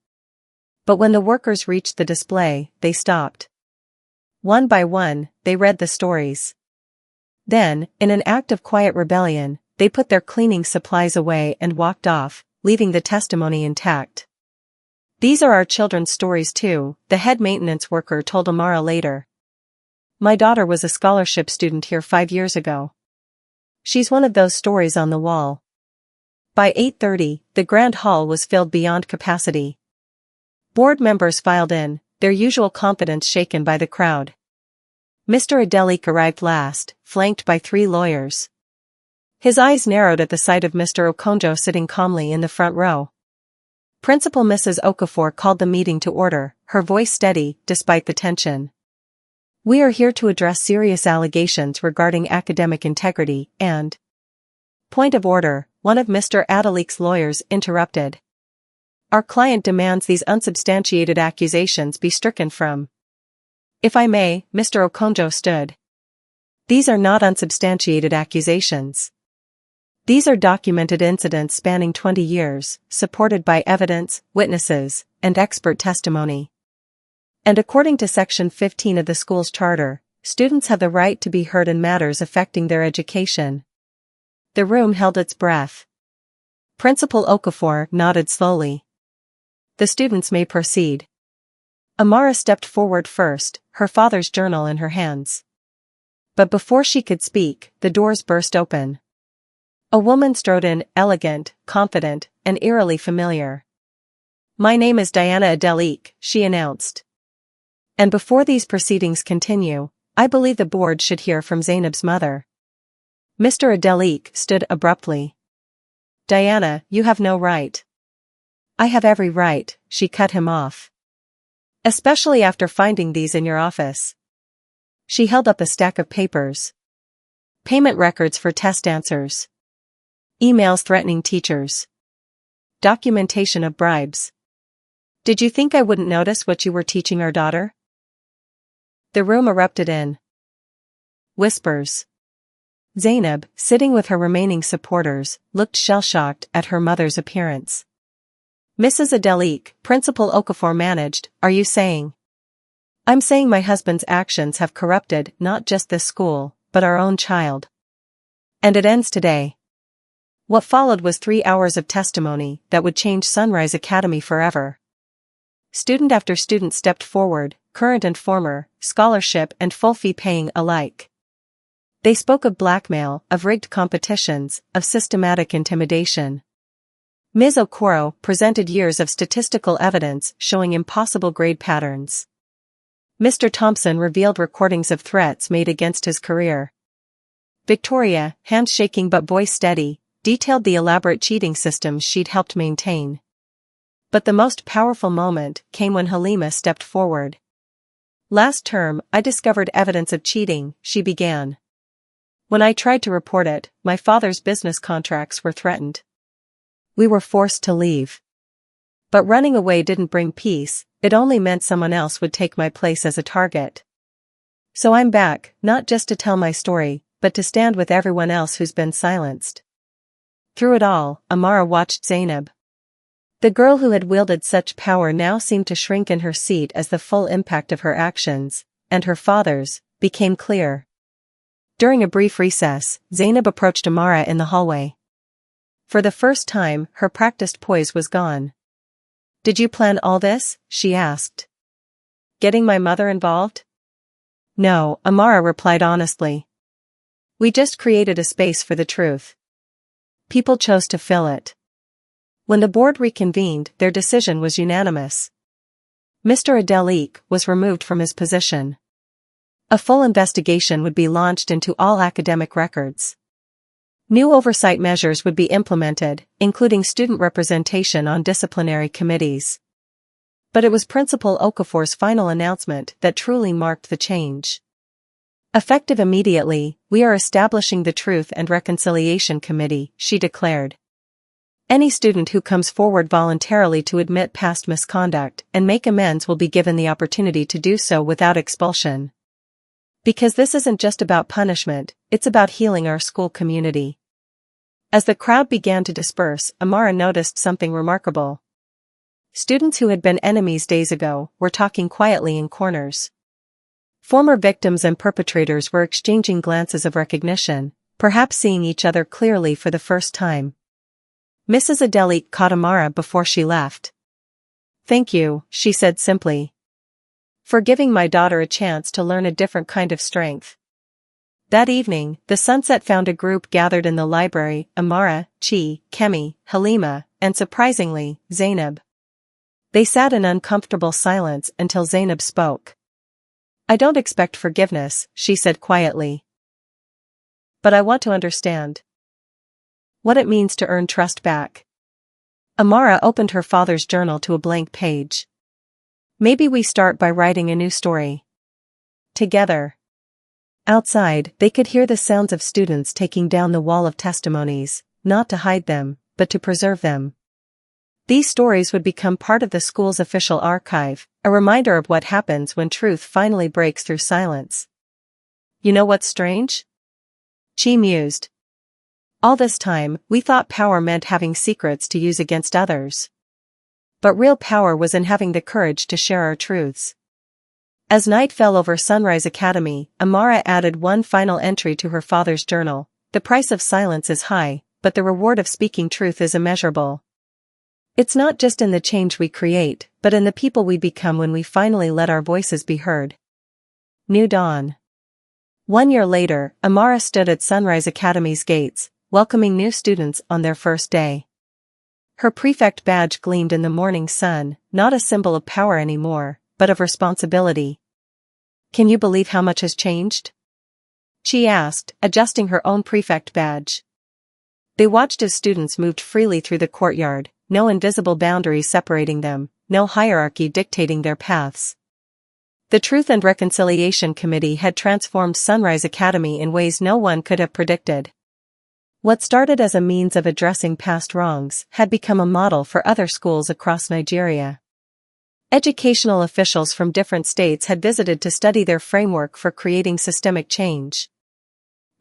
But when the workers reached the display, they stopped. One by one, they read the stories. Then, in an act of quiet rebellion, they put their cleaning supplies away and walked off, leaving the testimony intact. These are our children's stories too, the head maintenance worker told Amara later. My daughter was a scholarship student here 5 years ago. She's one of those stories on the wall. By 8:30, the grand hall was filled beyond capacity. Board members filed in, their usual confidence shaken by the crowd. Mr. Adelik arrived last, flanked by 3 lawyers. His eyes narrowed at the sight of Mr. Okonjo sitting calmly in the front row. Principal Mrs. Okafor called the meeting to order, her voice steady, despite the tension. We are here to address serious allegations regarding academic integrity and... Point of order, one of Mr. Adelik's lawyers interrupted. Our client demands these unsubstantiated accusations be stricken from. If I may, Mr. Okonjo stood. These are not unsubstantiated accusations. These are documented incidents spanning 20 years, supported by evidence, witnesses, and expert testimony. And according to Section 15 of the school's charter, students have the right to be heard in matters affecting their education. The room held its breath. Principal Okafor nodded slowly. The students may proceed. Amara stepped forward first, her father's journal in her hands. But before she could speak, the doors burst open. A woman strode in, elegant, confident, and eerily familiar. "My name is Diana Adelique," she announced. "And before these proceedings continue, I believe the board should hear from Zainab's mother." Mr. Adelique stood abruptly. "Diana, you have no right." "I have every right," she cut him off. "Especially after finding these in your office." She held up a stack of papers. Payment records for test answers. Emails threatening teachers. Documentation of bribes. "Did you think I wouldn't notice what you were teaching our daughter?" The room erupted in whispers. Zainab, sitting with her remaining supporters, looked shell-shocked at her mother's appearance. "Mrs. Adelique," Principal Okafor managed, "are you saying?" "I'm saying my husband's actions have corrupted not just this school, but our own child. And it ends today." What followed was 3 hours of testimony that would change Sunrise Academy forever. Student after student stepped forward, current and former, scholarship and full fee paying alike. They spoke of blackmail, of rigged competitions, of systematic intimidation. Ms. Okoro presented years of statistical evidence showing impossible grade patterns. Mr. Thompson revealed recordings of threats made against his career. Victoria, hands shaking but voice steady, detailed the elaborate cheating systems she'd helped maintain. But the most powerful moment came when Halima stepped forward. "Last term, I discovered evidence of cheating," she began. "When I tried to report it, my father's business contracts were threatened. We were forced to leave. But running away didn't bring peace, it only meant someone else would take my place as a target. So I'm back, not just to tell my story, but to stand with everyone else who's been silenced." Through it all, Amara watched Zainab. The girl who had wielded such power now seemed to shrink in her seat as the full impact of her actions, and her father's, became clear. During a brief recess, Zainab approached Amara in the hallway. For the first time, her practiced poise was gone. "Did you plan all this?" she asked. "Getting my mother involved?" "No," Amara replied honestly. "We just created a space for the truth. People chose to fill it." When the board reconvened, their decision was unanimous. Mr. Adelique was removed from his position. A full investigation would be launched into all academic records. New oversight measures would be implemented, including student representation on disciplinary committees. But it was Principal Okafor's final announcement that truly marked the change. "Effective immediately, we are establishing the Truth and Reconciliation Committee," she declared. "Any student who comes forward voluntarily to admit past misconduct and make amends will be given the opportunity to do so without expulsion. Because this isn't just about punishment, it's about healing our school community." As the crowd began to disperse, Amara noticed something remarkable. Students who had been enemies days ago were talking quietly in corners. Former victims and perpetrators were exchanging glances of recognition, perhaps seeing each other clearly for the first time. Mrs. Adelique caught Amara before she left. "Thank you," she said simply, "for giving my daughter a chance to learn a different kind of strength." That evening, the sunset found a group gathered in the library: Amara, Chi, Kemi, Halima, and surprisingly, Zainab. They sat in uncomfortable silence until Zainab spoke. "I don't expect forgiveness," she said quietly. "But I want to understand what it means to earn trust back." Amara opened her father's journal to a blank page. "Maybe we start by writing a new story together." Outside, they could hear the sounds of students taking down the wall of testimonies, not to hide them, but to preserve them. These stories would become part of the school's official archive, a reminder of what happens when truth finally breaks through silence. "You know what's strange?" Chi mused. "All this time, we thought power meant having secrets to use against others. But real power was in having the courage to share our truths." As night fell over Sunrise Academy, Amara added one final entry to her father's journal. The price of silence is high, but the reward of speaking truth is immeasurable. It's not just in the change we create, but in the people we become when we finally let our voices be heard. New Dawn. 1 year later, Amara stood at Sunrise Academy's gates, welcoming new students on their first day. Her prefect badge gleamed in the morning sun, not a symbol of power anymore, but of responsibility. "Can you believe how much has changed?" she asked, adjusting her own prefect badge. They watched as students moved freely through the courtyard, no invisible boundaries separating them, no hierarchy dictating their paths. The Truth and Reconciliation Committee had transformed Sunrise Academy in ways no one could have predicted. What started as a means of addressing past wrongs had become a model for other schools across Nigeria. Educational officials from different states had visited to study their framework for creating systemic change.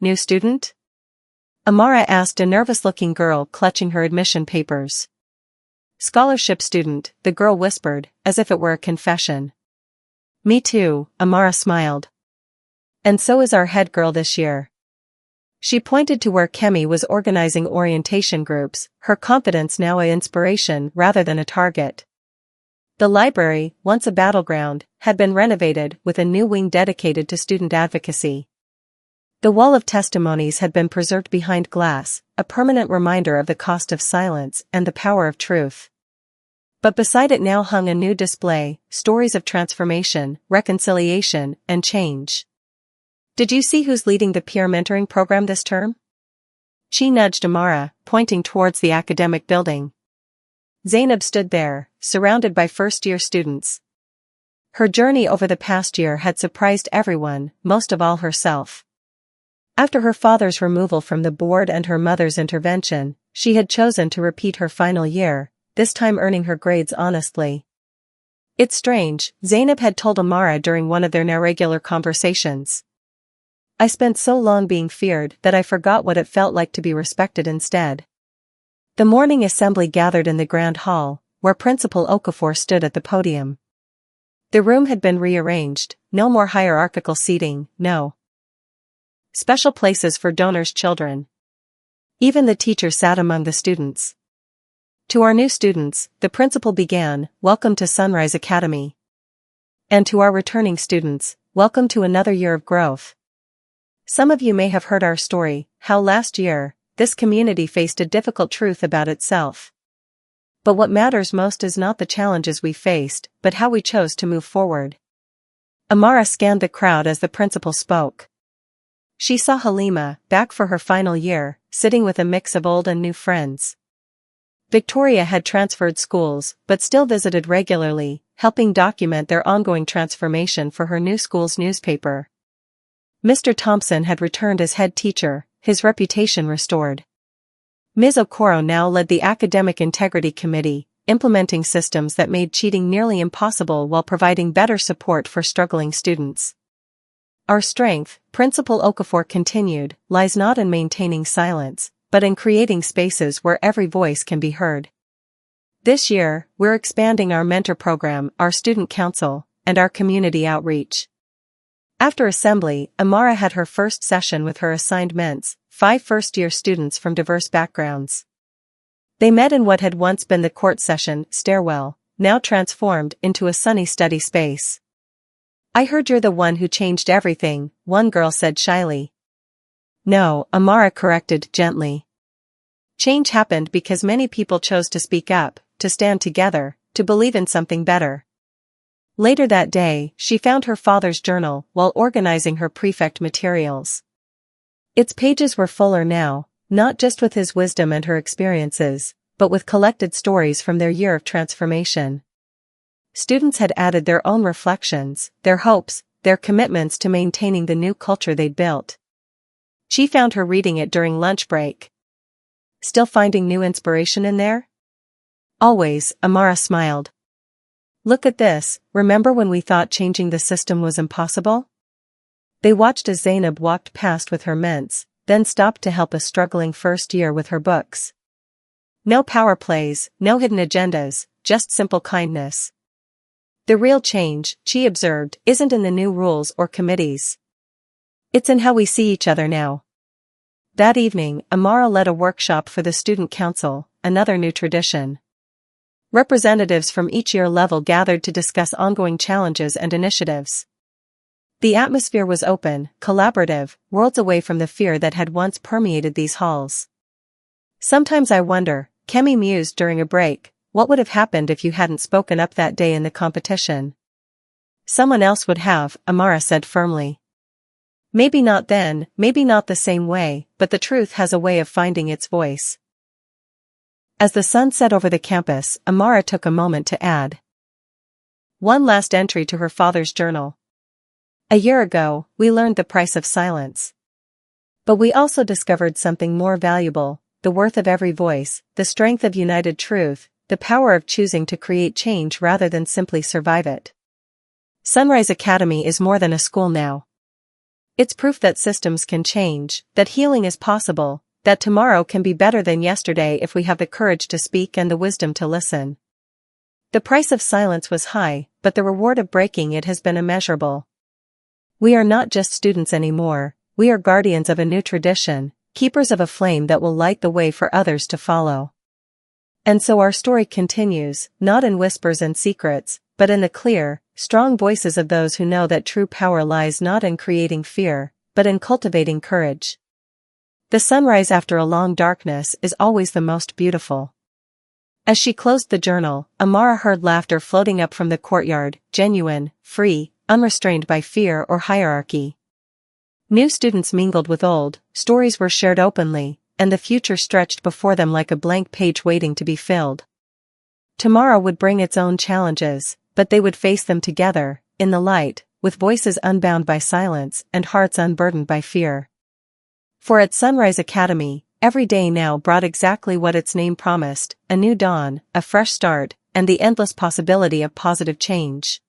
"New student?" Amara asked a nervous-looking girl clutching her admission papers. "Scholarship student," the girl whispered, as if it were a confession. "Me too," Amara smiled. "And so is our head girl this year." She pointed to where Kemi was organizing orientation groups, her confidence now an inspiration rather than a target. The library, once a battleground, had been renovated with a new wing dedicated to student advocacy. The wall of testimonies had been preserved behind glass, a permanent reminder of the cost of silence and the power of truth. But beside it now hung a new display, stories of transformation, reconciliation, and change. "Did you see who's leading the peer mentoring program this term?" She nudged Amara, pointing towards the academic building. Zainab stood there, surrounded by first-year students. Her journey over the past year had surprised everyone, most of all herself. After her father's removal from the board and her mother's intervention, she had chosen to repeat her final year, this time earning her grades honestly. "It's strange," Zainab had told Amara during one of their now regular conversations. "I spent so long being feared that I forgot what it felt like to be respected instead." The morning assembly gathered in the grand hall, where Principal Okafor stood at the podium. The room had been rearranged, no more hierarchical seating, no special places for donors' children. Even the teacher sat among the students. "To our new students," the principal began, "welcome to Sunrise Academy. And to our returning students, welcome to another year of growth. Some of you may have heard our story, how last year, this community faced a difficult truth about itself. But what matters most is not the challenges we faced, but how we chose to move forward." Amara scanned the crowd as the principal spoke. She saw Halima, back for her final year, sitting with a mix of old and new friends. Victoria had transferred schools, but still visited regularly, helping document their ongoing transformation for her new school's newspaper. Mr. Thompson had returned as head teacher, his reputation restored. Ms. Okoro now led the Academic Integrity Committee, implementing systems that made cheating nearly impossible while providing better support for struggling students. "Our strength," Principal Okafor continued, "lies not in maintaining silence, but in creating spaces where every voice can be heard. This year, we're expanding our mentor program, our student council, and our community outreach." After assembly, Amara had her first session with her assigned ments, 5 first-year students from diverse backgrounds. They met in what had once been the court session stairwell, now transformed into a sunny study space. "I heard you're the one who changed everything," one girl said shyly. "No," Amara corrected gently. "Change happened because many people chose to speak up, to stand together, to believe in something better." Later that day, she found her father's journal while organizing her prefect materials. Its pages were fuller now, not just with his wisdom and her experiences, but with collected stories from their year of transformation. Students had added their own reflections, their hopes, their commitments to maintaining the new culture they'd built. She found her reading it during lunch break. "Still finding new inspiration in there?" "Always," Amara smiled. "Look at this, remember when we thought changing the system was impossible?" They watched as Zainab walked past with her ments, then stopped to help a struggling first year with her books. No power plays, no hidden agendas, just simple kindness. The real change, she observed, isn't in the new rules or committees. It's in how we see each other now. That evening, Amara led a workshop for the student council, another new tradition. Representatives from each year level gathered to discuss ongoing challenges and initiatives. The atmosphere was open, collaborative, worlds away from the fear that had once permeated these halls. Sometimes I wonder, Kemi mused during a break, what would have happened if you hadn't spoken up that day in the competition? Someone else would have, Amara said firmly. Maybe not then, maybe not the same way, but the truth has a way of finding its voice. As the sun set over the campus, Amara took a moment to add one last entry to her father's journal. A year ago, we learned the price of silence. But we also discovered something more valuable, the worth of every voice, the strength of united truth, the power of choosing to create change rather than simply survive it. Sunrise Academy is more than a school now. It's proof that systems can change, that healing is possible, that tomorrow can be better than yesterday if we have the courage to speak and the wisdom to listen. The price of silence was high, but the reward of breaking it has been immeasurable. We are not just students anymore, we are guardians of a new tradition, keepers of a flame that will light the way for others to follow. And so our story continues, not in whispers and secrets, but in the clear, strong voices of those who know that true power lies not in creating fear, but in cultivating courage. The sunrise after a long darkness is always the most beautiful. As she closed the journal, Amara heard laughter floating up from the courtyard, genuine, free, unrestrained by fear or hierarchy. New students mingled with old, stories were shared openly, and the future stretched before them like a blank page waiting to be filled. Tomorrow would bring its own challenges, but they would face them together, in the light, with voices unbound by silence and hearts unburdened by fear. For at Sunrise Academy, every day now brought exactly what its name promised, a new dawn, a fresh start, and the endless possibility of positive change.